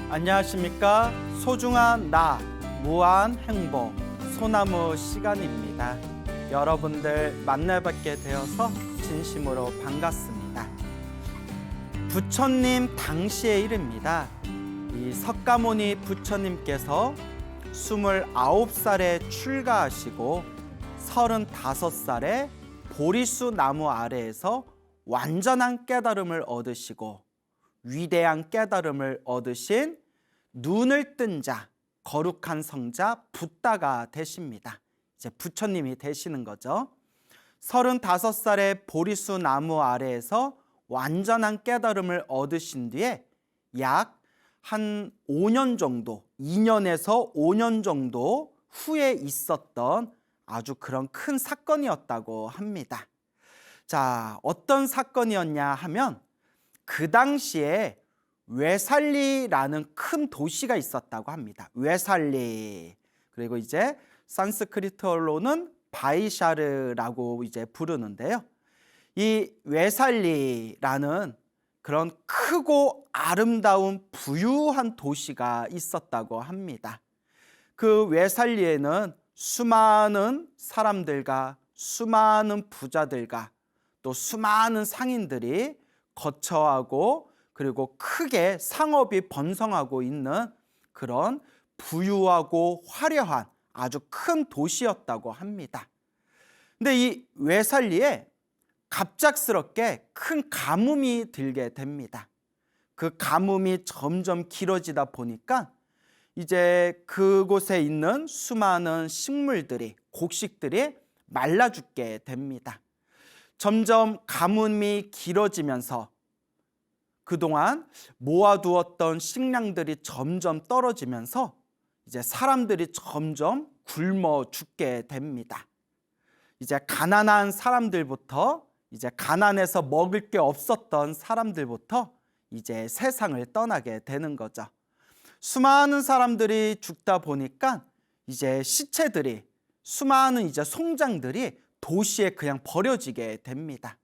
안녕하십니까? 소중한 나, 무한 행복, 소나무 시간입니다. 여러분들 만나뵙게 되어서 진심으로 반갑습니다. 부처님 당시의 일입니다. 이 석가모니 부처님께서 29살에 출가하시고 35살에 보리수 나무 아래에서 완전한 깨달음을 얻으시고 위대한 깨달음을 얻으신 눈을 뜬 자, 거룩한 성자 붓다가 되십니다. 이제 부처님이 되시는 거죠. 35살에 보리수 나무 아래에서 완전한 깨달음을 얻으신 뒤에 약 한 5년 정도, 2년에서 5년 정도 후에 있었던 아주 그런 큰 사건이었다고 합니다. 자, 어떤 사건이었냐 하면 그 당시에 웨살리라는 큰 도시가 있었다고 합니다. 웨살리. 그리고 이제 산스크리트어로는 바이샤르라고 이제 부르는데요. 이 웨살리라는 그런 크고 아름다운 부유한 도시가 있었다고 합니다. 그 웨살리에는 수많은 사람들과 수많은 부자들과 또 수많은 상인들이 거처하고 그리고 크게 상업이 번성하고 있는 그런 부유하고 화려한 아주 큰 도시였다고 합니다. 근데 이 웨살리에 갑작스럽게 큰 가뭄이 들게 됩니다. 그 가뭄이 점점 길어지다 보니까 이제 그곳에 있는 수많은 식물들이, 곡식들이 말라 죽게 됩니다. 점점 가뭄이 길어지면서 그동안 모아두었던 식량들이 점점 떨어지면서 이제 사람들이 점점 굶어 죽게 됩니다. 이제 가난한 사람들부터 이제 가난해서 먹을 게 없었던 사람들부터 이제 세상을 떠나게 되는 거죠. 수많은 사람들이 죽다 보니까 이제 시체들이, 수많은 이제 송장들이 도시에 그냥 버려지게 됩니다.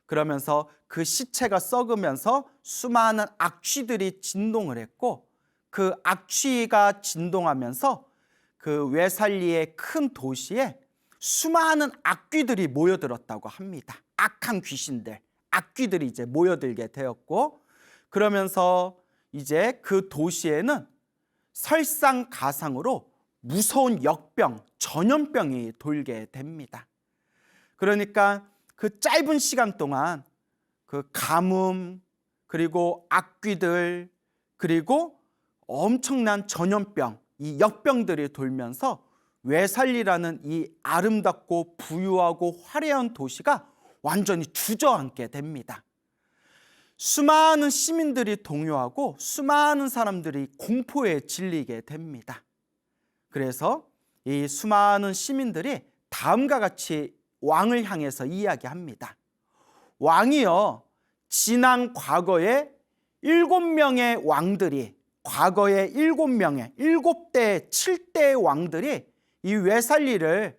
그러면서 그 시체가 썩으면서 수많은 악취들이 진동을 했고 그 악취가 진동하면서 그 웨살리의 큰 도시에 수많은 악귀들이 모여들었다고 합니다. 악한 귀신들, 악귀들이 이제 모여들게 되었고 그러면서 이제 그 도시에는 설상가상으로 무서운 역병, 전염병이 돌게 됩니다. 그러니까 그 짧은 시간 동안 그 가뭄 그리고 악귀들 그리고 엄청난 전염병, 이 역병들이 돌면서 웨살리라는 이 아름답고 부유하고 화려한 도시가 완전히 주저앉게 됩니다. 수많은 시민들이 동요하고 수많은 사람들이 공포에 질리게 됩니다. 그래서 이 수많은 시민들이 다음과 같이 왕을 향해서 이야기합니다. 왕이여, 지난 과거에 7명의 왕들이, 과거에 7명의 7대 7대의 왕들이 이 웨살리를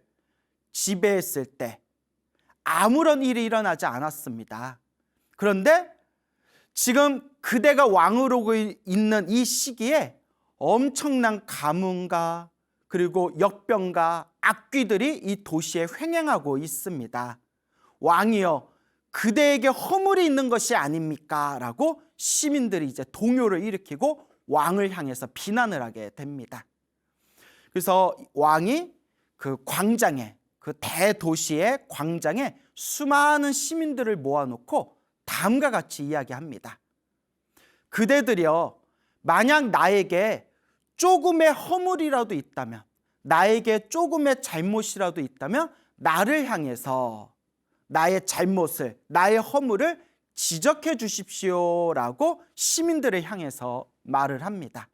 지배했을 때 아무런 일이 일어나지 않았습니다. 그런데 지금 그대가 왕으로 있는 이 시기에 엄청난 가뭄과 그리고 역병과 악귀들이 이 도시에 횡행하고 있습니다. 왕이여, 그대에게 허물이 있는 것이 아닙니까? 라고 시민들이 이제 동요를 일으키고 왕을 향해서 비난을 하게 됩니다. 그래서 왕이 그 광장에, 그 대도시의 광장에 수많은 시민들을 모아놓고 다음과 같이 이야기합니다. 그대들이여, 만약 나에게 조금의 허물이라도 있다면, 나에게 조금의 잘못이라도 있다면 나를 향해서 나의 잘못을, 나의 허물을 지적해 주십시오라고 시민들을 향해서 말을 합니다.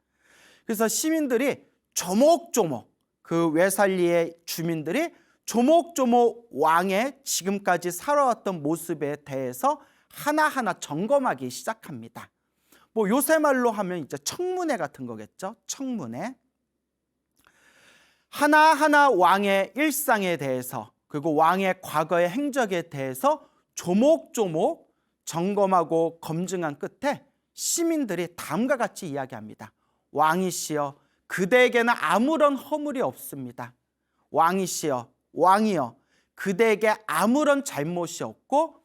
그래서 시민들이 조목조목, 그 웨살리의 주민들이 조목조목 왕의 지금까지 살아왔던 모습에 대해서 하나하나 점검하기 시작합니다. 뭐 요새 말로 하면 이제 청문회 같은 거겠죠. 청문회. 하나하나 왕의 일상에 대해서 그리고 왕의 과거의 행적에 대해서 조목조목 점검하고 검증한 끝에 시민들이 다음과 같이 이야기합니다. 왕이시여 그대에게는 아무런 허물이 없습니다. 왕이시여 왕이여 그대에게 아무런 잘못이 없고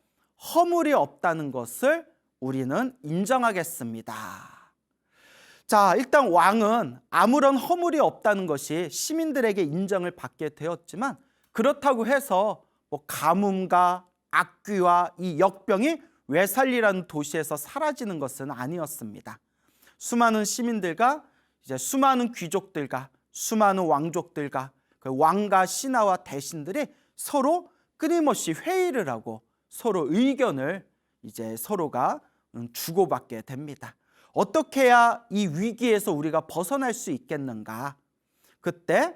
허물이 없다는 것을 우리는 인정하겠습니다. 자, 일단 왕은 아무런 허물이 없다는 것이 시민들에게 인정을 받게 되었지만 그렇다고 해서 가뭄과 악귀와 이 역병이 웨살리라는 도시에서 사라지는 것은 아니었습니다. 수많은 시민들과 이제 수많은 귀족들과 수많은 왕족들과 그 왕과 신하와 대신들이 서로 끊임없이 회의를 하고 서로 의견을 이제 서로가 주고받게 됩니다. 어떻게 해야 이 위기에서 우리가 벗어날 수 있겠는가? 그때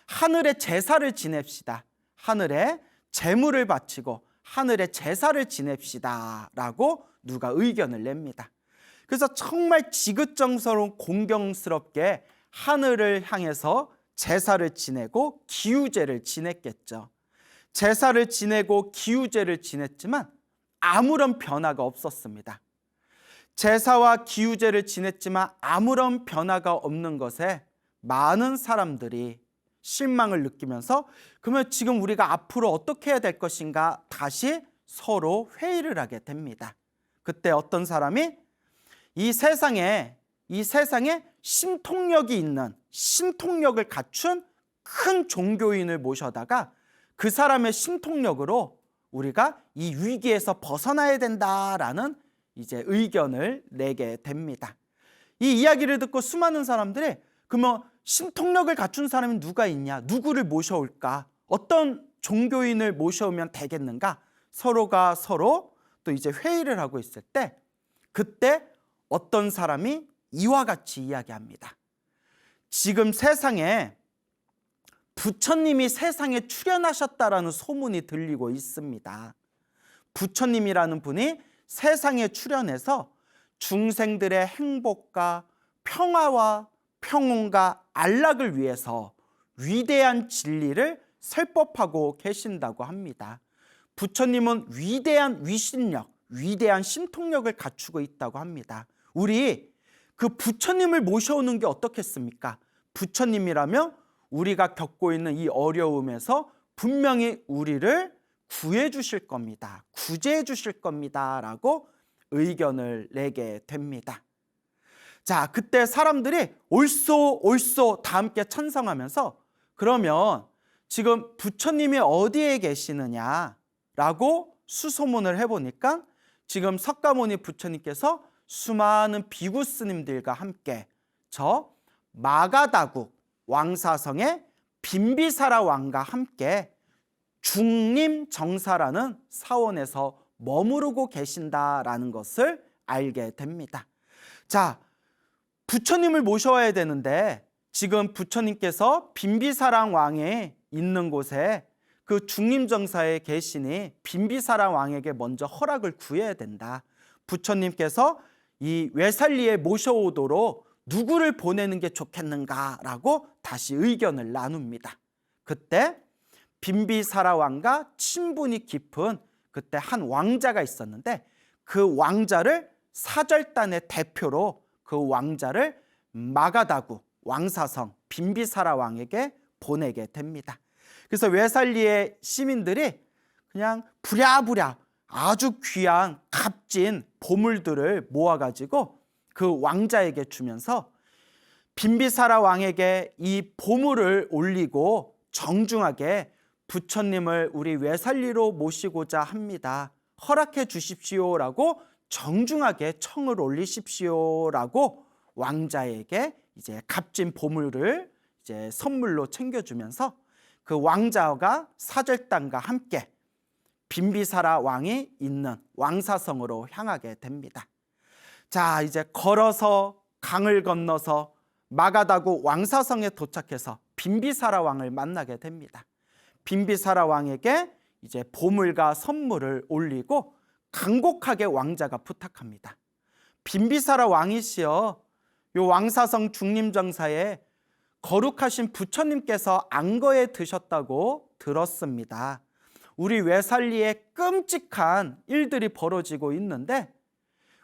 하늘에 제사를 지냅시다. 하늘에 제물을 바치고 하늘에 제사를 지냅시다 라고 누가 의견을 냅니다. 그래서 정말 지긋정서로운 공경스럽게 하늘을 향해서 제사를 지내고 기우제를 지냈겠죠. 제사를 지내고 기우제를 지냈지만 아무런 변화가 없었습니다. 제사와 기우제를 지냈지만 아무런 변화가 없는 것에 많은 사람들이 실망을 느끼면서 그러면 지금 우리가 앞으로 어떻게 해야 될 것인가 다시 서로 회의를 하게 됩니다. 그때 어떤 사람이 이 세상에 신통력이 있는 신통력을 갖춘 큰 종교인을 모셔다가 그 사람의 신통력으로 우리가 이 위기에서 벗어나야 된다라는 이제 의견을 내게 됩니다. 이 이야기를 듣고 수많은 사람들이 그러면 신통력을 갖춘 사람이 누가 있냐? 누구를 모셔올까? 어떤 종교인을 모셔오면 되겠는가? 서로가 서로 또 이제 회의를 하고 있을 때 그때 어떤 사람이 이와 같이 이야기합니다. 지금 세상에 부처님이 세상에 출현하셨다라는 소문이 들리고 있습니다. 부처님이라는 분이 세상에 출현해서 중생들의 행복과 평화와 평온과 안락을 위해서 위대한 진리를 설법하고 계신다고 합니다. 부처님은 위대한 위신력, 위대한 신통력을 갖추고 있다고 합니다. 우리 그 부처님을 모셔오는 게 어떻겠습니까? 부처님이라면 우리가 겪고 있는 이 어려움에서 분명히 우리를 구해 주실 겁니다. 구제해 주실 겁니다. 라고 의견을 내게 됩니다. 자, 그때 사람들이 옳소 옳소 다 함께 찬성하면서 그러면 지금 부처님이 어디에 계시느냐라고 수소문을 해보니까 지금 석가모니 부처님께서 수많은 비구 스님들과 함께 저 마가다국 왕사성의 빈비사라 왕과 함께 중림정사라는 사원에서 머무르고 계신다라는 것을 알게 됩니다. 자, 부처님을 모셔와야 되는데 지금 부처님께서 빈비사랑 왕에 있는 곳에 그 중림정사에 계시니 빈비사랑 왕에게 먼저 허락을 구해야 된다. 부처님께서 이 웨살리에 모셔오도록 누구를 보내는 게 좋겠는가라고 다시 의견을 나눕니다. 그때 빈비사라 왕과 친분이 깊은 그때 한 왕자가 있었는데 그 왕자를 사절단의 대표로 그 왕자를 마가다구 왕사성 빈비사라 왕에게 보내게 됩니다. 그래서 웨살리의 시민들이 그냥 부랴부랴 아주 귀한 값진 보물들을 모아가지고 그 왕자에게 주면서 빈비사라 왕에게 이 보물을 올리고 정중하게 부처님을 우리 웨살리로 모시고자 합니다. 허락해 주십시오라고 정중하게 청을 올리십시오라고 왕자에게 이제 값진 보물을 이제 선물로 챙겨주면서 그 왕자가 사절단과 함께 빈비사라 왕이 있는 왕사성으로 향하게 됩니다. 자, 이제 걸어서 강을 건너서 마가다구 왕사성에 도착해서 빈비사라 왕을 만나게 됩니다. 빈비사라 왕에게 이제 보물과 선물을 올리고 간곡하게 왕자가 부탁합니다. 빈비사라 왕이시여, 요 왕사성 중림정사에 거룩하신 부처님께서 안거에 드셨다고 들었습니다. 우리 웨살리에 끔찍한 일들이 벌어지고 있는데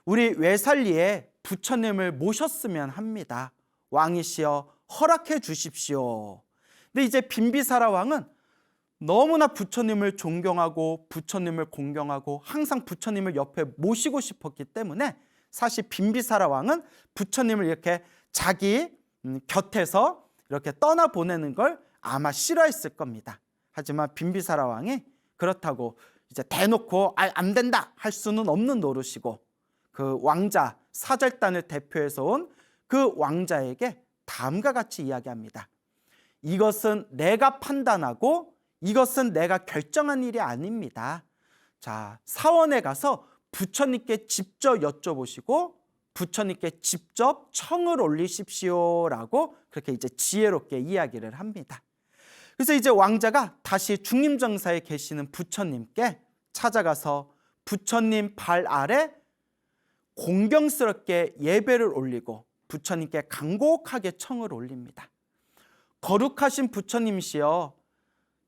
우리 웨살리에 부처님을 모셨으면 합니다. 왕이시여 허락해 주십시오. 근데 이제 빈비사라 왕은 너무나 부처님을 존경하고 부처님을 공경하고 항상 부처님을 옆에 모시고 싶었기 때문에 사실 빈비사라 왕은 부처님을 이렇게 자기 곁에서 이렇게 떠나보내는 걸 아마 싫어했을 겁니다. 하지만 빈비사라 왕이 그렇다고 이제 대놓고 안 된다 할 수는 없는 노릇이고, 그 왕자 사절단을 대표해서 온 그 왕자에게 다음과 같이 이야기합니다. 이것은 내가 판단하고 이것은 내가 결정한 일이 아닙니다. 자, 사원에 가서 부처님께 직접 여쭤보시고 부처님께 직접 청을 올리십시오라고 그렇게 이제 지혜롭게 이야기를 합니다. 그래서 이제 왕자가 다시 중림정사에 계시는 부처님께 찾아가서 부처님 발 아래 공경스럽게 예배를 올리고 부처님께 간곡하게 청을 올립니다. 거룩하신 부처님이시여,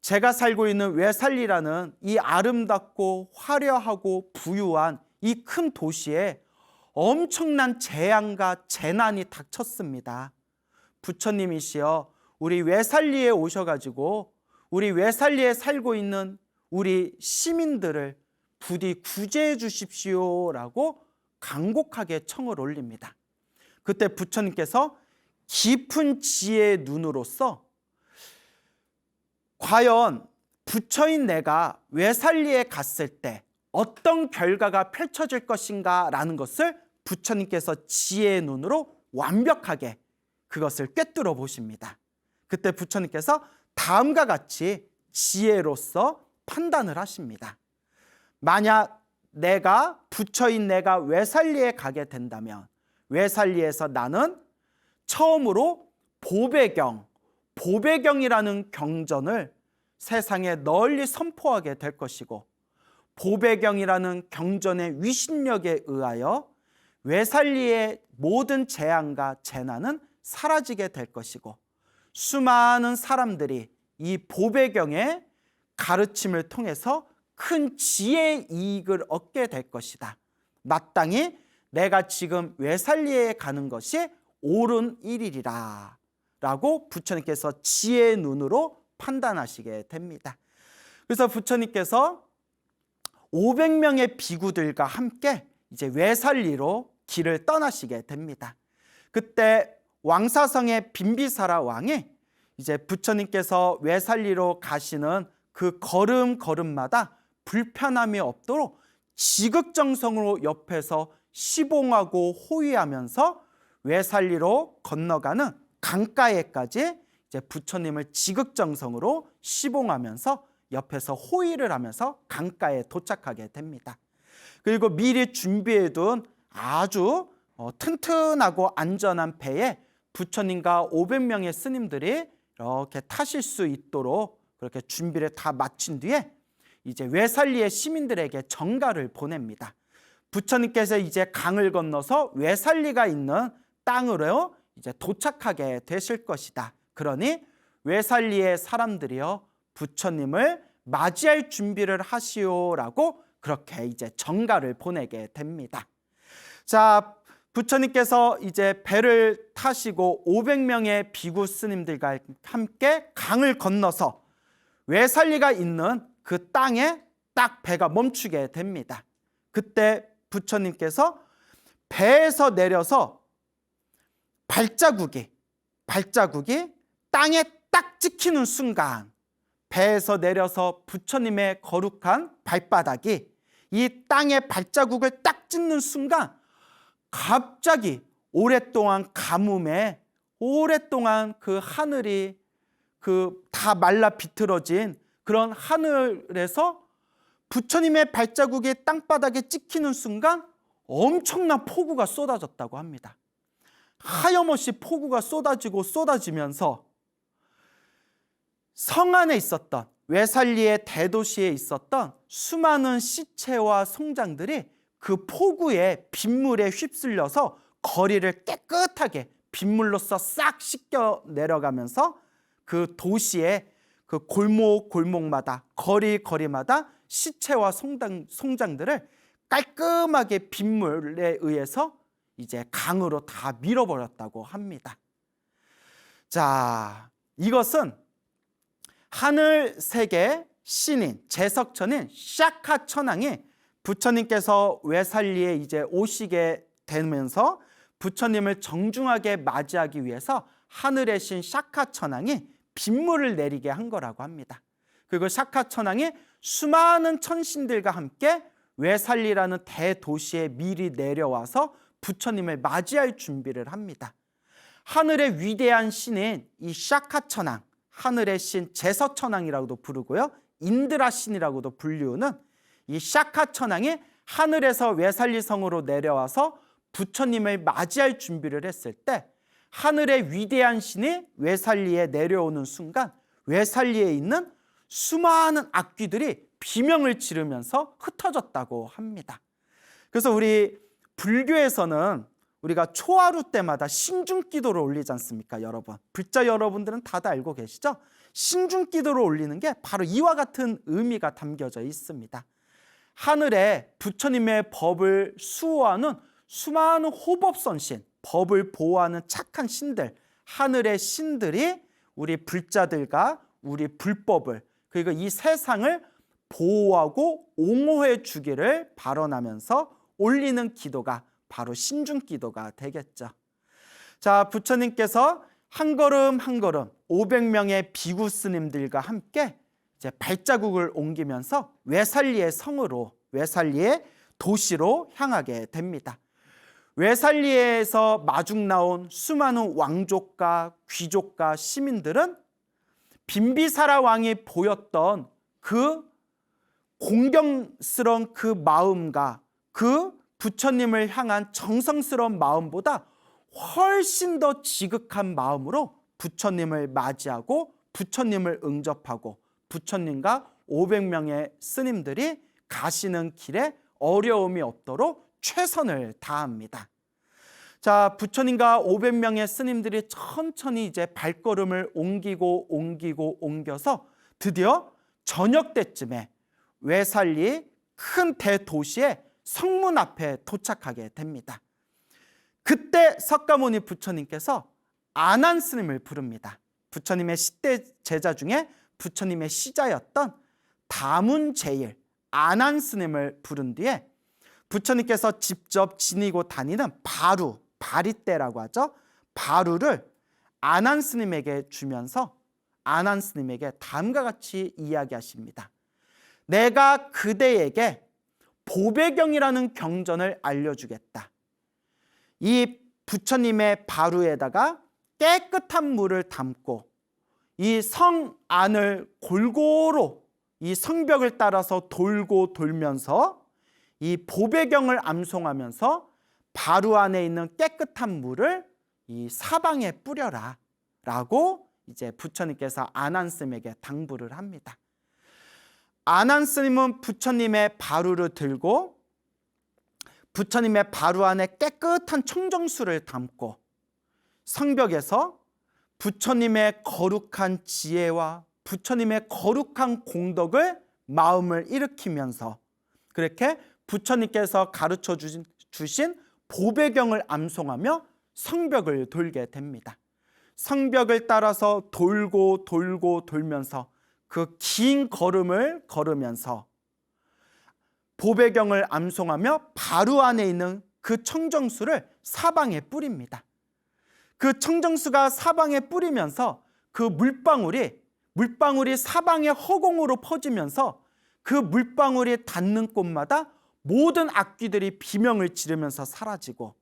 제가 살고 있는 외살리라는 이 아름답고 화려하고 부유한 이 큰 도시에 엄청난 재앙과 재난이 닥쳤습니다. 부처님이시여, 우리 외살리에 오셔가지고 우리 외살리에 살고 있는 우리 시민들을 부디 구제해 주십시오라고 간곡하게 청을 올립니다. 그때 부처님께서 깊은 지혜의 눈으로서 과연 부처인 내가 외살리에 갔을 때 어떤 결과가 펼쳐질 것인가 라는 것을 부처님께서 지혜의 눈으로 완벽하게 그것을 꿰뚫어 보십니다. 그때 부처님께서 다음과 같이 지혜로서 판단을 하십니다. 만약 내가 부처인 내가 외살리에 가게 된다면 외살리에서 나는 처음으로 보배경이라는 경전을 세상에 널리 선포하게 될 것이고, 보배경이라는 경전의 위신력에 의하여 외살리의 모든 재앙과 재난은 사라지게 될 것이고, 수많은 사람들이 이 보배경의 가르침을 통해서 큰 지혜의 이익을 얻게 될 것이다. 마땅히 내가 지금 외살리에 가는 것이 옳은 일이리라 라고 부처님께서 지혜의 눈으로 판단하시게 됩니다. 그래서 부처님께서 500명의 비구들과 함께 이제 외살리로 길을 떠나시게 됩니다. 그때 왕사성의 빈비사라 왕이 이제 부처님께서 외살리로 가시는 그 걸음걸음마다 불편함이 없도록 지극정성으로 옆에서 시봉하고 호위하면서 외살리로 건너가는 강가에까지 이제 부처님을 지극정성으로 시봉하면서 옆에서 호위를 하면서 강가에 도착하게 됩니다. 그리고 미리 준비해둔 아주 튼튼하고 안전한 배에 부처님과 500명의 스님들이 이렇게 타실 수 있도록 그렇게 준비를 다 마친 뒤에 이제 외살리의 시민들에게 전가를 보냅니다. 부처님께서 이제 강을 건너서 외살리가 있는 땅으로 이제 도착하게 되실 것이다. 그러니 외살리의 사람들이여 부처님을 맞이할 준비를 하시오라고 그렇게 이제 전가를 보내게 됩니다. 자, 부처님께서 이제 배를 타시고 500명의 비구 스님들과 함께 강을 건너서 외살리가 있는 그 땅에 딱 배가 멈추게 됩니다. 그때 부처님께서 배에서 내려서 발자국이 땅에 딱 찍히는 순간, 배에서 내려서 부처님의 거룩한 발바닥이 이 땅에 발자국을 딱 찍는 순간 갑자기 오랫동안 가뭄에 오랫동안 그 하늘이 다 말라 비틀어진 그런 하늘에서 부처님의 발자국이 땅바닥에 찍히는 순간 엄청난 폭우가 쏟아졌다고 합니다. 하염없이 폭우가 쏟아지면서 성 안에 있었던 외살리의 대도시에 있었던 수많은 시체와 송장들이 그 폭우에 빗물에 휩쓸려서 거리를 깨끗하게 빗물로써 싹 씻겨 내려가면서 그 도시의 그 골목골목마다 거리마다 시체와 송장들을 깔끔하게 빗물에 의해서 이제 강으로 다 밀어버렸다고 합니다. 자, 이것은 하늘 세계 신인 제석천인 샤카 천왕이 부처님께서 외살리에 이제 오시게 되면서 부처님을 정중하게 맞이하기 위해서 하늘의 신 샤카 천왕이 빗물을 내리게 한 거라고 합니다. 그리고 샤카 천왕이 수많은 천신들과 함께 외살리라는 대도시에 미리 내려와서 부처님을 맞이할 준비를 합니다. 하늘의 위대한 신인 이 샤카 천왕, 하늘의 신 제서천왕이라고도 부르고요, 인드라 신이라고도 불리우는 이 샤카 천왕이 하늘에서 외살리 성으로 내려와서 부처님을 맞이할 준비를 했을 때 하늘의 위대한 신이 외살리에 내려오는 순간 외살리에 있는 수많은 악귀들이 비명을 지르면서 흩어졌다고 합니다. 그래서 우리 불교에서는 우리가 초하루 때마다 신중기도를 올리지 않습니까, 여러분? 불자 여러분들은 다들 알고 계시죠? 신중기도를 올리는 게 바로 이와 같은 의미가 담겨져 있습니다. 하늘에 부처님의 법을 수호하는 수많은 호법선신, 법을 보호하는 착한 신들, 하늘의 신들이 우리 불자들과 우리 불법을, 그리고 이 세상을 보호하고 옹호해 주기를 발언하면서 올리는 기도가 바로 신중기도가 되겠죠. 자, 부처님께서 한 걸음 한 걸음 500명의 비구 스님들과 함께 이제 발자국을 옮기면서 외살리의 성으로, 외살리의 도시로 향하게 됩니다. 외살리에서 마중 나온 수많은 왕족과 귀족과 시민들은 빈비사라 왕이 보였던 그 공경스러운 그 마음과 그 부처님을 향한 정성스러운 마음보다 훨씬 더 지극한 마음으로 부처님을 맞이하고 부처님을 응접하고 부처님과 500명의 스님들이 가시는 길에 어려움이 없도록 최선을 다합니다. 자, 부처님과 500명의 스님들이 천천히 이제 발걸음을 옮겨서 드디어 저녁 때쯤에 외살리 큰 대도시의 성문 앞에 도착하게 됩니다. 그때 석가모니 부처님께서 아난 스님을 부릅니다. 부처님의 10대 제자 중에 부처님의 시자였던 다문제일 아난 스님을 부른 뒤에 부처님께서 직접 지니고 다니는 바루, 바리떼라고 하죠. 바루를 아난 스님에게 주면서 아난 스님에게 다음과 같이 이야기하십니다. 내가 그대에게 보배경이라는 경전을 알려주겠다. 이 부처님의 바루에다가 깨끗한 물을 담고 이 성 안을 골고루 이 성벽을 따라서 돌고 돌면서 이 보배경을 암송하면서 바루 안에 있는 깨끗한 물을 이 사방에 뿌려라 라고 이제 부처님께서 아난 스님에게 당부를 합니다. 아난 스님은 부처님의 바루를 들고 부처님의 바루 안에 깨끗한 청정수를 담고 성벽에서 부처님의 거룩한 지혜와 부처님의 거룩한 공덕을 마음을 일으키면서 그렇게 부처님께서 가르쳐 주신 보배경을 암송하며 성벽을 돌게 됩니다. 성벽을 따라서 돌고 돌면서 그 긴 걸음을 걸으면서 보배경을 암송하며 바루 안에 있는 그 청정수를 사방에 뿌립니다. 그 청정수가 사방에 뿌리면서 그 물방울이 사방에 허공으로 퍼지면서 그 물방울이 닿는 곳마다 모든 악귀들이 비명을 지르면서 사라지고,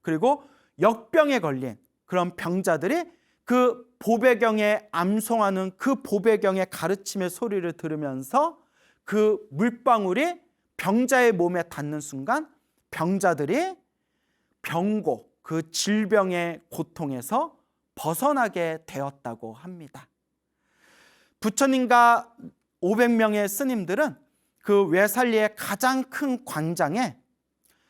그리고 역병에 걸린 그런 병자들이 그 보배경에 암송하는 그 보배경의 가르침의 소리를 들으면서 그 물방울이 병자의 몸에 닿는 순간 병자들이 병고, 그 질병의 고통에서 벗어나게 되었다고 합니다. 부처님과 500명의 스님들은 그 외살리의 가장 큰 광장에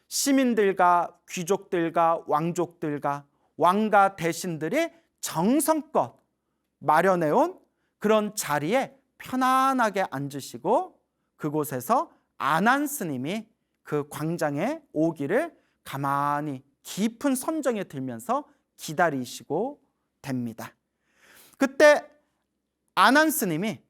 시민들과 귀족들과 왕족들과 왕과 대신들이 정성껏 마련해온 그런 자리에 편안하게 앉으시고 그곳에서 아난 스님이 그 광장에 오기를 가만히 깊은 선정에 들면서 기다리시고 됩니다. 그때 아난 스님이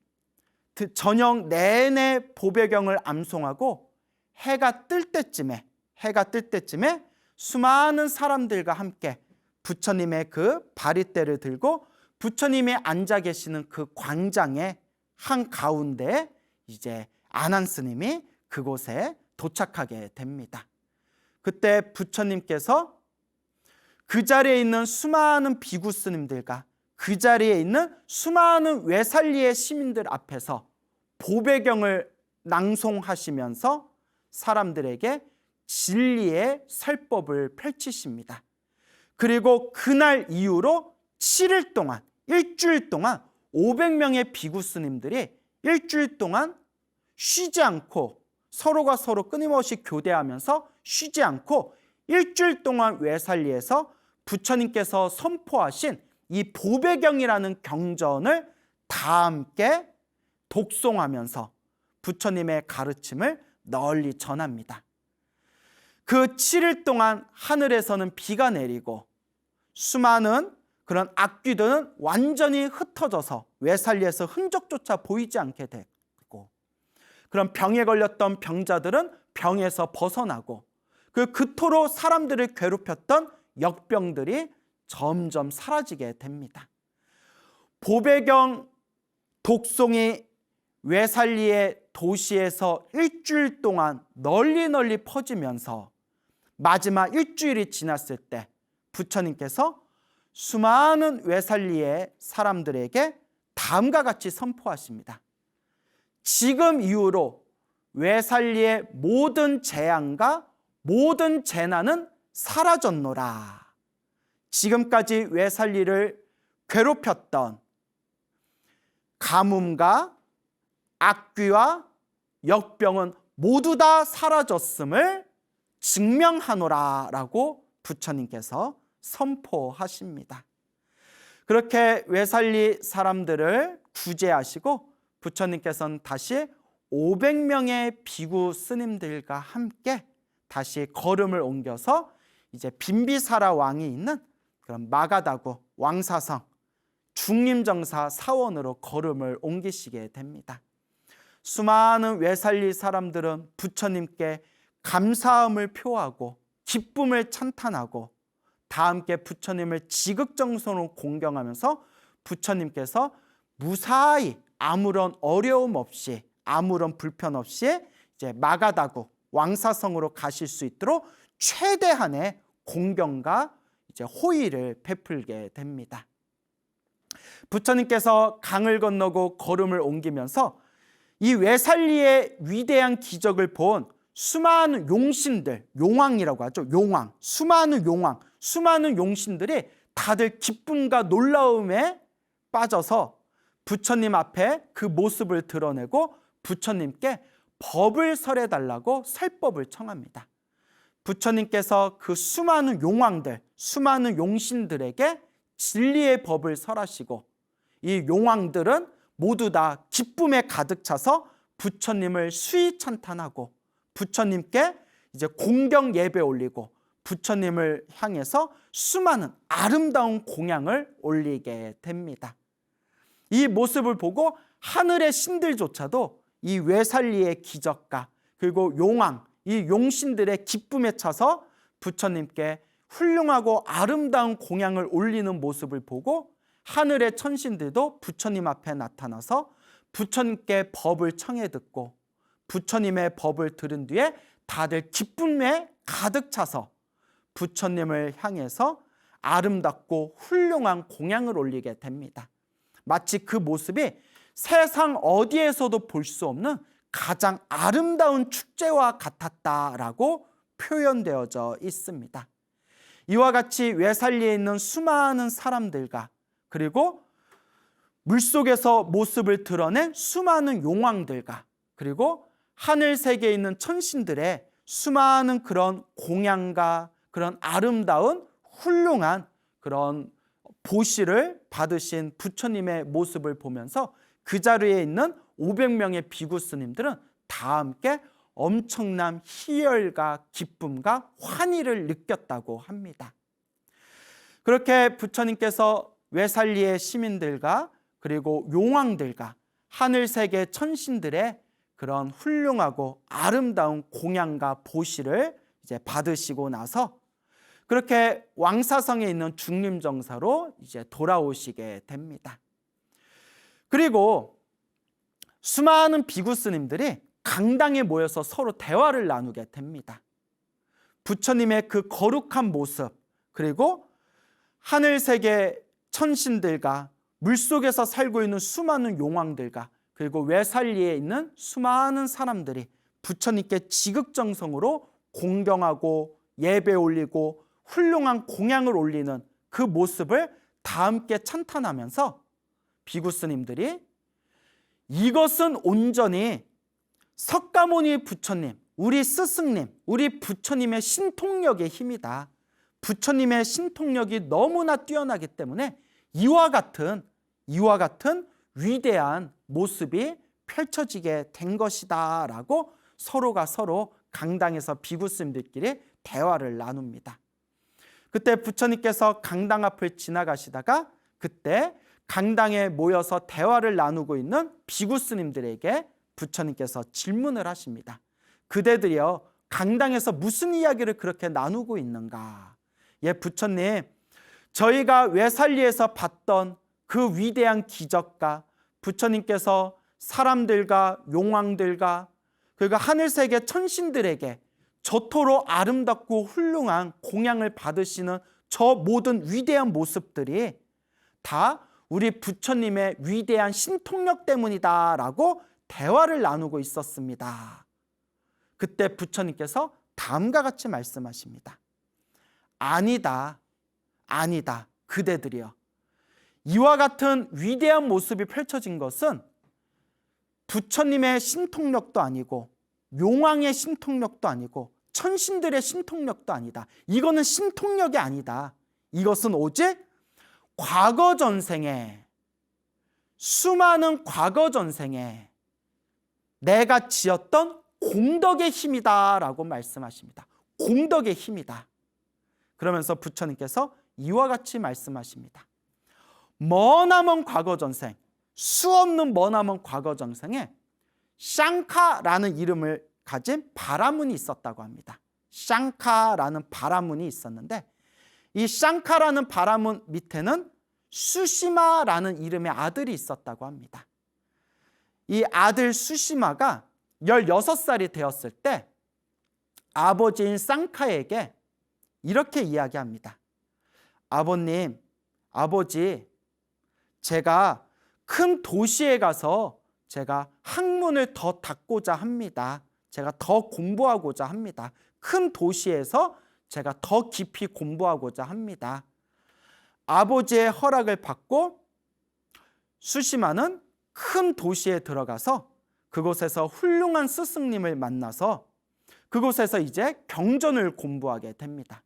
저녁 내내 보배경을 암송하고 해가 뜰 때쯤에 수많은 사람들과 함께 부처님의 그 바리떼를 들고 부처님이 앉아 계시는 그 광장의 한가운데 이제 아난 스님이 그곳에 도착하게 됩니다. 그때 부처님께서 그 자리에 있는 수많은 비구 스님들과 그 자리에 있는 수많은 외살리의 시민들 앞에서 보배경을 낭송하시면서 사람들에게 진리의 설법을 펼치십니다. 그리고 그날 이후로 7일 동안, 일주일 동안 500명의 비구 스님들이 일주일 동안 쉬지 않고 서로가 서로 끊임없이 교대하면서 쉬지 않고 일주일 동안 외살리에서 부처님께서 선포하신 이 보배경이라는 경전을 다 함께 독송하면서 부처님의 가르침을 널리 전합니다. 그 7일 동안 하늘에서는 비가 내리고 수많은 그런 악귀들은 완전히 흩어져서 외살리에서 흔적조차 보이지 않게 되고, 그런 병에 걸렸던 병자들은 병에서 벗어나고, 그토록 사람들을 괴롭혔던 역병들이 점점 사라지게 됩니다. 보배경 독송이 외살리의 도시에서 일주일 동안 널리 퍼지면서 마지막 일주일이 지났을 때 부처님께서 수많은 외살리의 사람들에게 다음과 같이 선포하십니다. 지금 이후로 외살리의 모든 재앙과 모든 재난은 사라졌노라. 지금까지 외살리를 괴롭혔던 가뭄과 악귀와 역병은 모두 다 사라졌음을 증명하노라 라고 부처님께서 선포하십니다. 그렇게 외살리 사람들을 구제하시고 부처님께서는 다시 500명의 비구 스님들과 함께 다시 걸음을 옮겨서 이제 빈비사라 왕이 있는 그런 마가다구 왕사성 중림정사 사원으로 걸음을 옮기시게 됩니다. 수많은 외살리 사람들은 부처님께 감사함을 표하고 기쁨을 찬탄하고 다 함께 부처님을 지극정성으로 공경하면서 부처님께서 무사히 아무런 어려움 없이 아무런 불편 없이 이제 마가다구 왕사성으로 가실 수 있도록 최대한의 공경과 이제 호의를 베풀게 됩니다. 부처님께서 강을 건너고 걸음을 옮기면서 이 외살리의 위대한 기적을 본 수많은 용신들, 용왕이라고 하죠. 용왕, 수많은 용신들이 다들 기쁨과 놀라움에 빠져서 부처님 앞에 그 모습을 드러내고 부처님께 법을 설해달라고 설법을 청합니다. 부처님께서 그 수많은 용왕들, 수많은 용신들에게 진리의 법을 설하시고 이 용왕들은 모두 다 기쁨에 가득 차서 부처님을 수위 찬탄하고 부처님께 이제 공경 예배 올리고 부처님을 향해서 수많은 아름다운 공양을 올리게 됩니다. 이 모습을 보고 하늘의 신들조차도 이 외살리의 기적과 그리고 용왕, 이 용신들의 기쁨에 차서 부처님께 훌륭하고 아름다운 공양을 올리는 모습을 보고 하늘의 천신들도 부처님 앞에 나타나서 부처님께 법을 청해 듣고 부처님의 법을 들은 뒤에 다들 기쁨에 가득 차서 부처님을 향해서 아름답고 훌륭한 공양을 올리게 됩니다. 마치 그 모습이 세상 어디에서도 볼 수 없는 가장 아름다운 축제와 같았다라고 표현되어져 있습니다. 이와 같이 외살리에 있는 수많은 사람들과 그리고 물속에서 모습을 드러낸 수많은 용왕들과 그리고 하늘 세계에 있는 천신들의 수많은 그런 공양과 그런 아름다운 훌륭한 그런 보시를 받으신 부처님의 모습을 보면서 그 자리에 있는 500명의 비구 스님들은 다 함께 엄청난 희열과 기쁨과 환희를 느꼈다고 합니다. 그렇게 부처님께서 웨살리의 시민들과 그리고 용왕들과 하늘 세계 천신들의 그런 훌륭하고 아름다운 공양과 보시를 이제 받으시고 나서 그렇게 왕사성에 있는 중림정사로 이제 돌아오시게 됩니다. 그리고 수많은 비구스님들이 강당에 모여서 서로 대화를 나누게 됩니다. 부처님의 그 거룩한 모습, 그리고 하늘 세계 천신들과 물속에서 살고 있는 수많은 용왕들과 그리고 웨살리에 있는 수많은 사람들이 부처님께 지극정성으로 공경하고 예배 올리고 훌륭한 공양을 올리는 그 모습을 다 함께 찬탄하면서 비구스님들이 이것은 온전히 석가모니 부처님, 우리 스승님, 우리 부처님의 신통력의 힘이다. 부처님의 신통력이 너무나 뛰어나기 때문에 이와 같은 위대한 모습이 펼쳐지게 된 것이다 라고 서로가 서로 강당에서 비구스님들끼리 대화를 나눕니다. 그때 부처님께서 강당 앞을 지나가시다가 그때 강당에 모여서 대화를 나누고 있는 비구스님들에게 부처님께서 질문을 하십니다. 그대들이여 강당에서 무슨 이야기를 그렇게 나누고 있는가? 예, 부처님, 저희가 웨살리에서 봤던 그 위대한 기적과 부처님께서 사람들과 용왕들과 그리고 하늘세계 천신들에게 저토록 아름답고 훌륭한 공양을 받으시는 저 모든 위대한 모습들이 다 우리 부처님의 위대한 신통력 때문이다 라고 대화를 나누고 있었습니다. 그때 부처님께서 다음과 같이 말씀하십니다. 아니다, 아니다, 그대들이여. 이와 같은 위대한 모습이 펼쳐진 것은 부처님의 신통력도 아니고 용왕의 신통력도 아니고 천신들의 신통력도 아니다. 이거는 신통력이 아니다. 이것은 오직 과거 전생에, 수많은 과거 전생에 내가 지었던 공덕의 힘이다 라고 말씀하십니다. 공덕의 힘이다. 그러면서 부처님께서 이와 같이 말씀하십니다. 머나먼 과거 전생, 수없는 머나먼 과거 전생에 샹카라는 이름을 가진 바라문이 있었다고 합니다. 샹카라는 바라문이 있었는데 이 샹카라는 바라문 밑에는 수시마라는 이름의 아들이 있었다고 합니다. 이 아들 수시마가 16살이 되었을 때 아버지인 쌍카에게 이렇게 이야기합니다. 아버님, 아버지, 제가 큰 도시에 가서 제가 학문을 더 닦고자 합니다. 제가 더 공부하고자 합니다. 큰 도시에서 제가 더 깊이 공부하고자 합니다. 아버지의 허락을 받고 수시마는 큰 도시에 들어가서 그곳에서 훌륭한 스승님을 만나서 그곳에서 이제 경전을 공부하게 됩니다.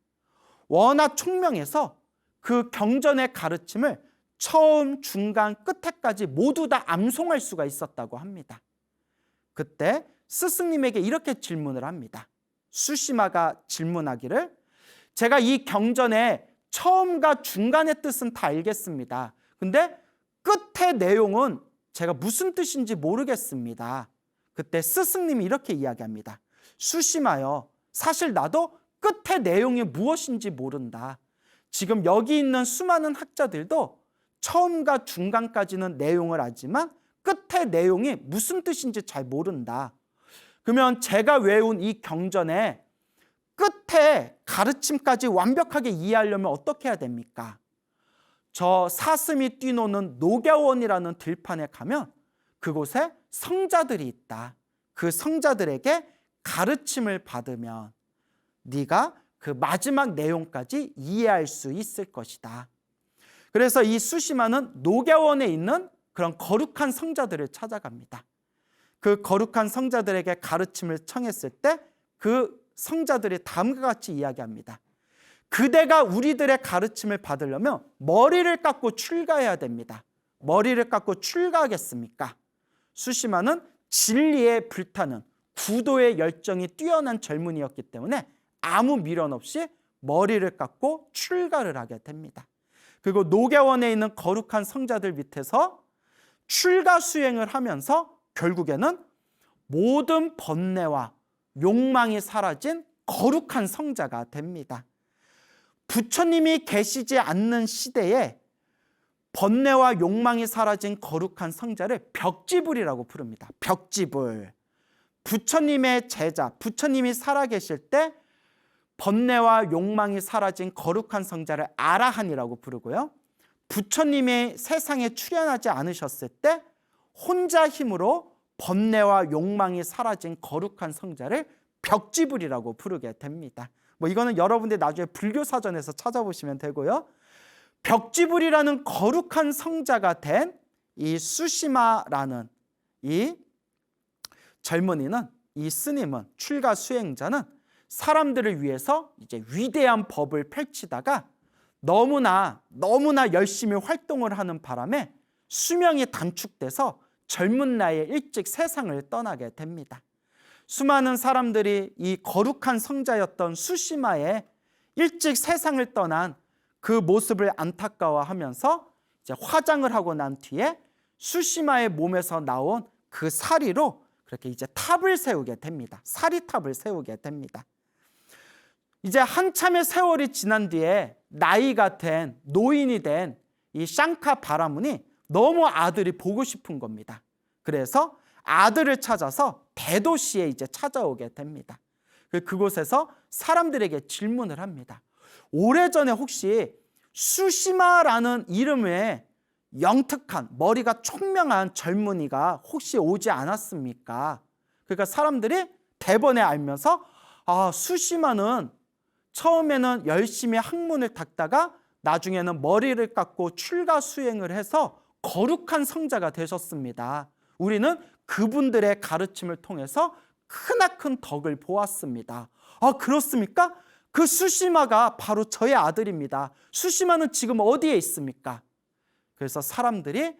워낙 총명해서 그 경전의 가르침을 처음, 중간, 끝에까지 모두 다 암송할 수가 있었다고 합니다. 그때 스승님에게 이렇게 질문을 합니다. 수시마가 질문하기를 제가 이 경전의 처음과 중간의 뜻은 다 알겠습니다. 근데 끝의 내용은 제가 무슨 뜻인지 모르겠습니다. 그때 스승님이 이렇게 이야기합니다. 수시마여, 사실 나도 끝의 내용이 무엇인지 모른다. 지금 여기 있는 수많은 학자들도 처음과 중간까지는 내용을 알지만 끝의 내용이 무슨 뜻인지 잘 모른다. 그러면 제가 외운 이 경전의 끝에 가르침까지 완벽하게 이해하려면 어떻게 해야 됩니까? 저 사슴이 뛰노는 녹야원이라는 들판에 가면 그곳에 성자들이 있다. 그 성자들에게 가르침을 받으면 네가 그 마지막 내용까지 이해할 수 있을 것이다. 그래서 이 수시마는 녹야원에 있는 그런 거룩한 성자들을 찾아갑니다. 그 거룩한 성자들에게 가르침을 청했을 때 그 성자들이 다음과 같이 이야기합니다. 그대가 우리들의 가르침을 받으려면 머리를 깎고 출가해야 됩니다. 머리를 깎고 출가하겠습니까? 수시마는 진리에 불타는 구도의 열정이 뛰어난 젊은이였기 때문에 아무 미련 없이 머리를 깎고 출가를 하게 됩니다. 그리고 노개원에 있는 거룩한 성자들 밑에서 출가 수행을 하면서 결국에는 모든 번뇌와 욕망이 사라진 거룩한 성자가 됩니다. 부처님이 계시지 않는 시대에 번뇌와 욕망이 사라진 거룩한 성자를 벽지불이라고 부릅니다. 벽지불. 부처님의 제자, 부처님이 살아계실 때 번뇌와 욕망이 사라진 거룩한 성자를 아라한이라고 부르고요. 부처님이 세상에 출현하지 않으셨을 때 혼자 힘으로 번뇌와 욕망이 사라진 거룩한 성자를 벽지불이라고 부르게 됩니다. 이거는 여러분들 나중에 불교사전에서 찾아보시면 되고요. 벽지불이라는 거룩한 성자가 된 이 수시마라는 이 젊은이는, 이 스님은, 출가 수행자는 사람들을 위해서 이제 위대한 법을 펼치다가 너무나 열심히 활동을 하는 바람에 수명이 단축돼서 젊은 나이에 일찍 세상을 떠나게 됩니다. 수많은 사람들이 이 거룩한 성자였던 수시마의 일찍 세상을 떠난 그 모습을 안타까워하면서 이제 화장을 하고 난 뒤에 수시마의 몸에서 나온 그 사리로 그렇게 이제 탑을 세우게 됩니다. 사리탑을 세우게 됩니다. 이제 한참의 세월이 지난 뒤에 나이가 된, 노인이 된 이 샹카 바라문이 너무 아들이 보고 싶은 겁니다. 그래서 아들을 찾아서 대도시에 이제 찾아오게 됩니다. 그곳에서 사람들에게 질문을 합니다. 오래전에 혹시 수시마라는 이름의 영특한, 머리가 총명한 젊은이가 혹시 오지 않았습니까? 그러니까 사람들이 대번에 알면서 수시마는 처음에는 열심히 학문을 닦다가 나중에는 머리를 깎고 출가 수행을 해서 거룩한 성자가 되셨습니다. 우리는 그분들의 가르침을 통해서 크나큰 덕을 보았습니다. 그렇습니까? 그 수시마가 바로 저의 아들입니다. 수시마는 지금 어디에 있습니까? 그래서 사람들이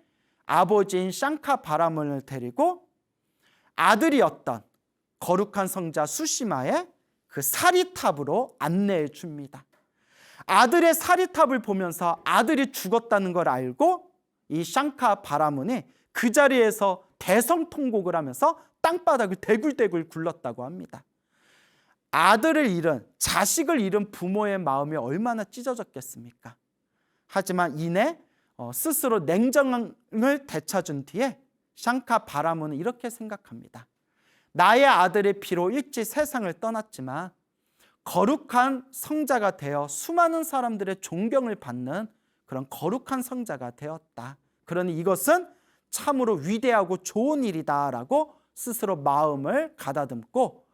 아버지인 샹카 바라문을 데리고 아들이었던 거룩한 성자 수시마의 그 사리탑으로 안내해 줍니다. 아들의 사리탑을 보면서 아들이 죽었다는 걸 알고 이 샹카 바라문이 그 자리에서 대성통곡을 하면서 땅바닥을 대굴대굴 굴렀다고 합니다. 아들을 잃은, 자식을 잃은 부모의 마음이 얼마나 찢어졌겠습니까? 하지만 이내 스스로 냉정을 되찾은 뒤에 샹카 바라문은 이렇게 생각합니다. 나의 아들이 비록 일찍 세상을 떠났지만 거룩한 성자가 되어 수많은 사람들의 존경을 받는 그런 거룩한 성자가 되었다. 그러니 이것은 참으로 위대하고 좋은 일이다라고 스스로 마음을 가다듬고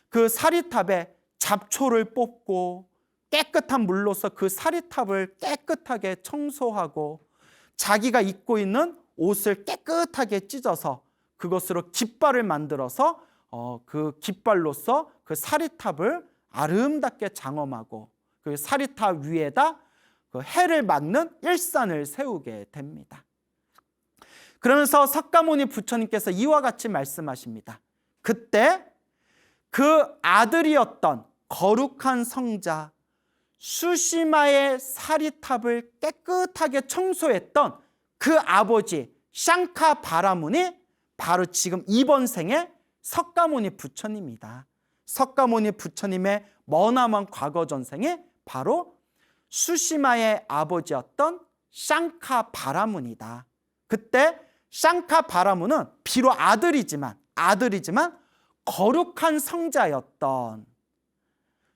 그 사리탑에 잡초를 뽑고 깨끗한 물로서 그 사리탑을 깨끗하게 청소하고 자기가 입고 있는 옷을 깨끗하게 찢어서 그것으로 깃발을 만들어서 그 깃발로서 그 사리탑을 아름답게 장엄하고 그 사리탑 위에다 그 해를 맞는 일산을 세우게 됩니다. 그러면서 석가모니 부처님께서 이와 같이 말씀하십니다. 그때 그 아들이었던 거룩한 성자 수시마의 사리탑을 깨끗하게 청소했던 그 아버지 샹카 바라문이 바로 지금 이번 생의 석가모니 부처님이다. 석가모니 부처님의 머나먼 과거 전생에 바로 수시마의 아버지였던 샹카 바라문이다. 그때 샹카 바라문은 비록 아들이지만 거룩한 성자였던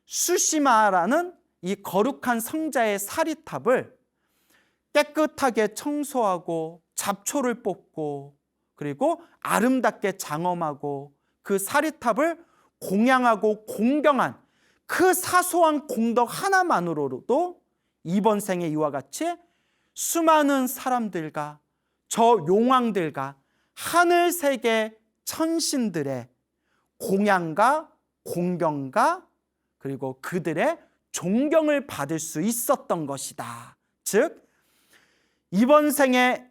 수시마라는 이 거룩한 성자의 사리탑을 깨끗하게 청소하고 잡초를 뽑고 그리고 아름답게 장엄하고 그 사리탑을 공양하고 공경한 그 사소한 공덕 하나만으로도 이번 생에 이와 같이 수많은 사람들과 저 용왕들과 하늘세계 천신들의 공양과 공경과 그리고 그들의 존경을 받을 수 있었던 것이다. 즉 이번 생에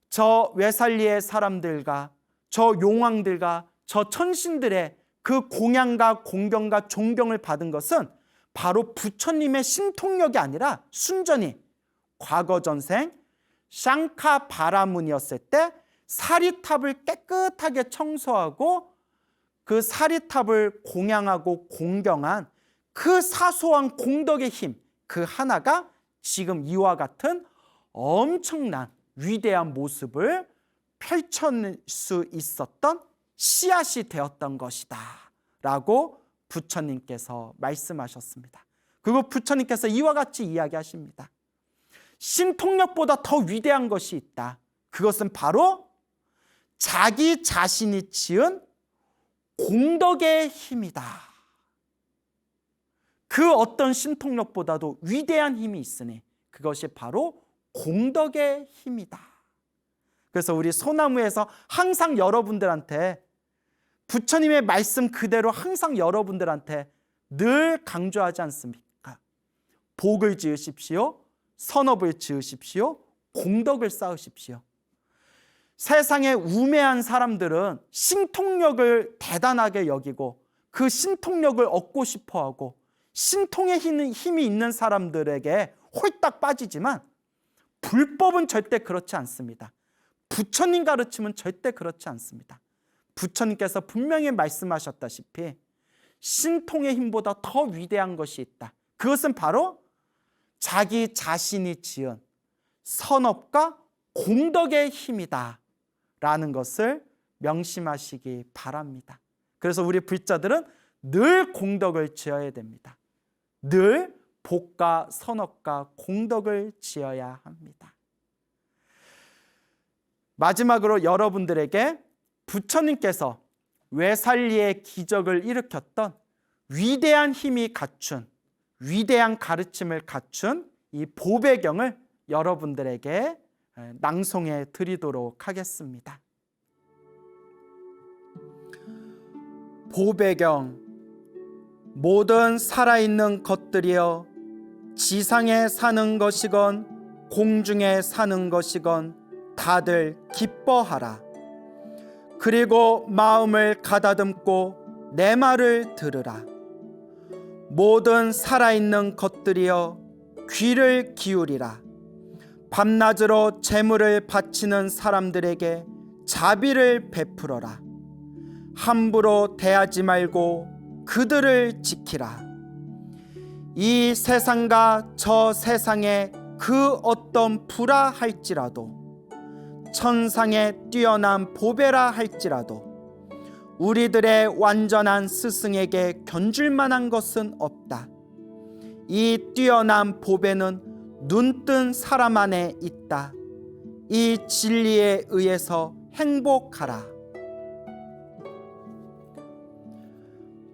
저 외살리의 사람들과 저 용왕들과 저 천신들의 그 공양과 공경과 존경을 받은 것은 바로 부처님의 신통력이 아니라 순전히 과거 전생 샹카 바라문이었을 때 사리탑을 깨끗하게 청소하고 그 사리탑을 공양하고 공경한 그 사소한 공덕의 힘, 그 하나가 지금 이와 같은 엄청난 위대한 모습을 펼쳐낼 수 있었던 씨앗이 되었던 것이다 라고 부처님께서 말씀하셨습니다. 그리고 부처님께서 이와 같이 이야기하십니다. 신통력보다 더 위대한 것이 있다. 그것은 바로 자기 자신이 지은 공덕의 힘이다. 그 어떤 신통력보다도 위대한 힘이 있으니 그것이 바로 공덕의 힘이다. 그래서 우리 소나무에서 항상 여러분들한테 부처님의 말씀 그대로 항상 여러분들한테 늘 강조하지 않습니까? 복을 지으십시오. 선업을 지으십시오. 공덕을 쌓으십시오. 세상에 우매한 사람들은 신통력을 대단하게 여기고 그 신통력을 얻고 싶어하고 신통의 힘이 있는 사람들에게 홀딱 빠지지만 불법은 절대 그렇지 않습니다. 부처님 가르침은 절대 그렇지 않습니다. 부처님께서 분명히 말씀하셨다시피 신통의 힘보다 더 위대한 것이 있다. 그것은 바로 자기 자신이 지은 선업과 공덕의 힘이다 라는 것을 명심하시기 바랍니다. 그래서 우리 불자들은 늘 공덕을 지어야 됩니다. 늘 복과 선업과 공덕을 지어야 합니다. 마지막으로 여러분들에게 부처님께서 외살리의 기적을 일으켰던 위대한 힘이 갖춘, 위대한 가르침을 갖춘 이 보배경을 여러분들에게 낭송해 드리도록 하겠습니다. 보배경. 모든 살아있는 것들이여 지상에 사는 것이건 공중에 사는 것이건 다들 기뻐하라. 그리고 마음을 가다듬고 내 말을 들으라. 모든 살아있는 것들이여 귀를 기울이라. 밤낮으로 재물을 바치는 사람들에게 자비를 베풀어라. 함부로 대하지 말고 그들을 지키라. 이 세상과 저 세상에 그 어떤 부라 할지라도 천상에 뛰어난 보배라 할지라도 우리들의 완전한 스승에게 견줄 만한 것은 없다. 이 뛰어난 보배는 눈뜬 사람 안에 있다. 이 진리에 의해서 행복하라.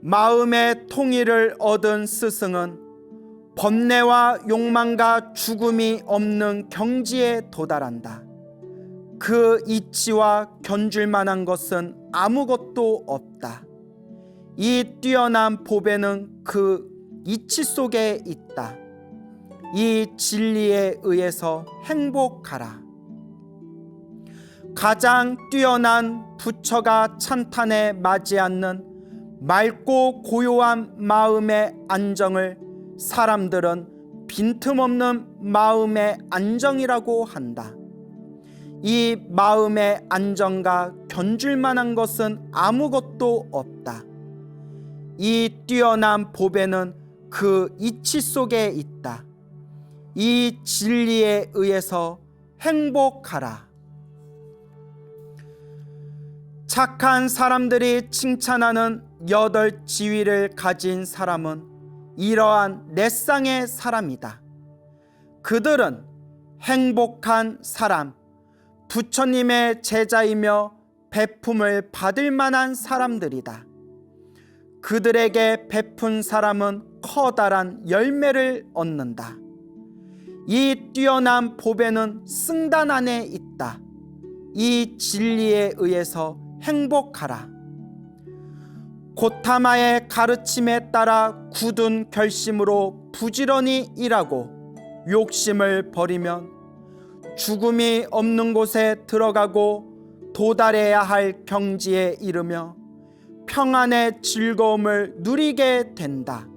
마음의 통일을 얻은 스승은 번뇌와 욕망과 죽음이 없는 경지에 도달한다. 그 이치와 견줄 만한 것은 아무것도 없다. 이 뛰어난 보배는 그 이치 속에 있다. 이 진리에 의해서 행복하라. 가장 뛰어난 부처가 찬탄에 맞지 않는 맑고 고요한 마음의 안정을 사람들은 빈틈없는 마음의 안정이라고 한다. 이 마음의 안정과 견줄 만한 것은 아무것도 없다. 이 뛰어난 보배는 그 이치 속에 있다. 이 진리에 의해서 행복하라. 착한 사람들이 칭찬하는 8 지위를 가진 사람은 이러한 내 쌍의 사람이다. 그들은 행복한 사람, 부처님의 제자이며 베품을 받을 만한 사람들이다. 그들에게 베푼 사람은 커다란 열매를 얻는다. 이 뛰어난 보배는 승단 안에 있다. 이 진리에 의해서 행복하라. 고타마의 가르침에 따라 굳은 결심으로 부지런히 일하고 욕심을 버리면 죽음이 없는 곳에 들어가고 도달해야 할 경지에 이르며 평안의 즐거움을 누리게 된다.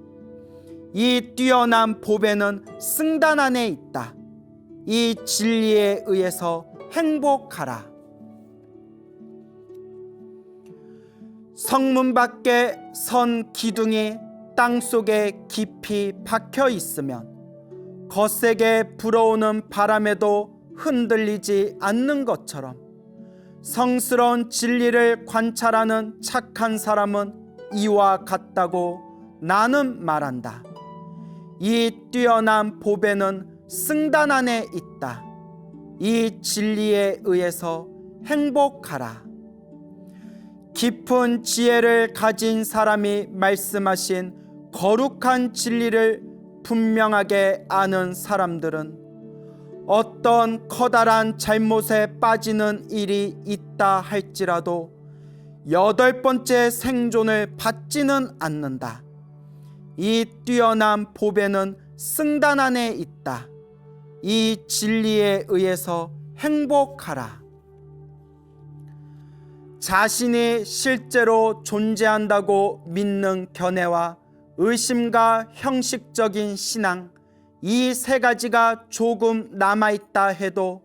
이 뛰어난 보배는 승단 안에 있다. 이 진리에 의해서 행복하라. 성문 밖에 선 기둥이 땅속에 깊이 박혀 있으면 거세게 불어오는 바람에도 흔들리지 않는 것처럼 성스러운 진리를 관찰하는 착한 사람은 이와 같다고 나는 말한다. 이 뛰어난 보배는 승단 안에 있다. 이 진리에 의해서 행복하라. 깊은 지혜를 가진 사람이 말씀하신 거룩한 진리를 분명하게 아는 사람들은 어떤 커다란 잘못에 빠지는 일이 있다 할지라도 8번째 생존을 받지는 않는다. 이 뛰어난 보배는 승단 안에 있다. 이 진리에 의해서 행복하라. 자신이 실제로 존재한다고 믿는 견해와 의심과 형식적인 신앙, 이 세 가지가 조금 남아있다 해도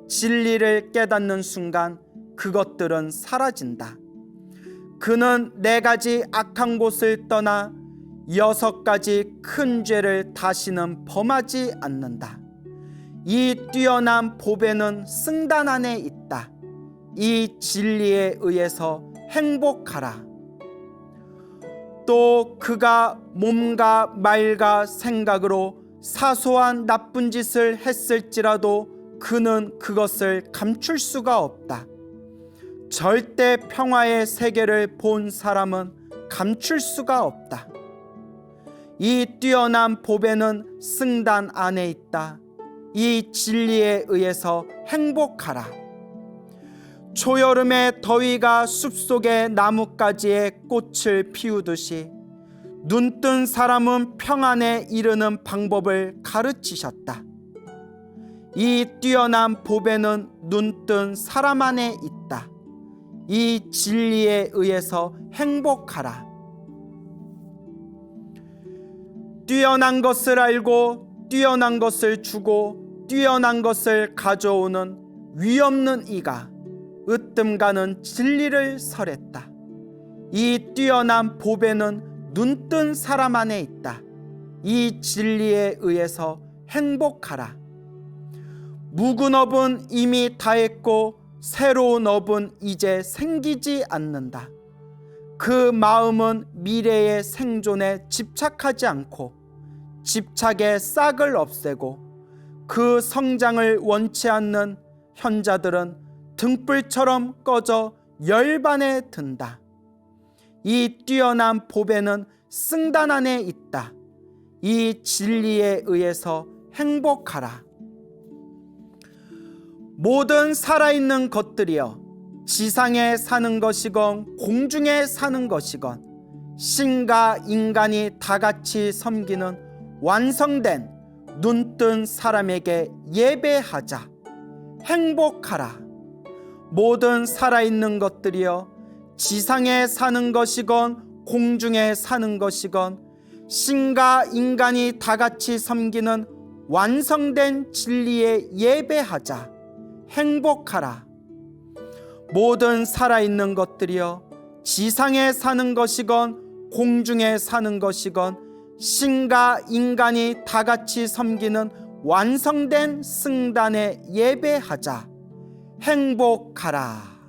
진리를 깨닫는 순간 그것들은 사라진다. 그는 4가지 악한 곳을 떠나 6가지 큰 죄를 다시는 범하지 않는다. 이 뛰어난 보배는 승단 안에 있다. 이 진리에 의해서 행복하라. 또 그가 몸과 말과 생각으로 사소한 나쁜 짓을 했을지라도 그는 그것을 감출 수가 없다. 절대 평화의 세계를 본 사람은 감출 수가 없다. 이 뛰어난 보배는 승단 안에 있다. 이 진리에 의해서 행복하라. 초여름의 더위가 숲속의 나뭇가지에 꽃을 피우듯이 눈뜬 사람은 평안에 이르는 방법을 가르치셨다. 이 뛰어난 보배는 눈뜬 사람 안에 있다. 이 진리에 의해서 행복하라. 뛰어난 것을 알고 뛰어난 것을 주고 뛰어난 것을 가져오는 위없는 이가 으뜸가는 진리를 설했다. 이 뛰어난 보배는 눈뜬 사람 안에 있다. 이 진리에 의해서 행복하라. 묵은 업은 이미 다했고 새로운 업은 이제 생기지 않는다. 그 마음은 미래의 생존에 집착하지 않고 집착의 싹을 없애고 그 성장을 원치 않는 현자들은 등불처럼 꺼져 열반에 든다. 이 뛰어난 보배는 승단 안에 있다. 이 진리에 의해서 행복하라. 모든 살아있는 것들이여 지상에 사는 것이건 공중에 사는 것이건 신과 인간이 다같이 섬기는 완성된 눈뜬 사람에게 예배하자. 행복하라. 모든 살아있는 것들이여 지상에 사는 것이건 공중에 사는 것이건 신과 인간이 다같이 섬기는 완성된 진리에 예배하자. 행복하라. 모든 살아있는 것들이여 지상에 사는 것이건 공중에 사는 것이건 신과 인간이 다같이 섬기는 완성된 승단에 예배하자. 행복하라.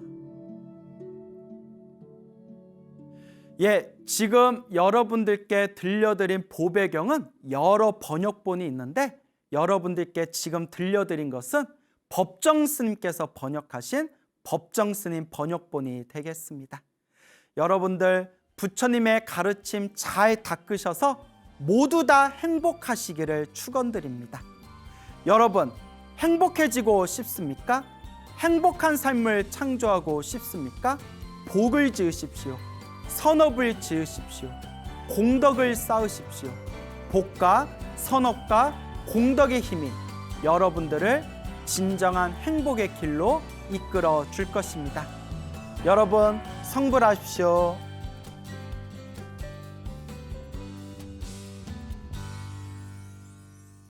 지금 여러분들께 들려드린 보배경은 여러 번역본이 있는데 여러분들께 지금 들려드린 것은 법정스님께서 번역하신 법정스님 번역본이 되겠습니다. 여러분들 부처님의 가르침 잘 닦으셔서 모두 다 행복하시기를 축원드립니다. 여러분 행복해지고 싶습니까? 행복한 삶을 창조하고 싶습니까? 복을 지으십시오. 선업을 지으십시오. 공덕을 쌓으십시오. 복과 선업과 공덕의 힘이 여러분들을 진정한 행복의 길로 이끌어 줄 것입니다. 여러분 성불하십시오.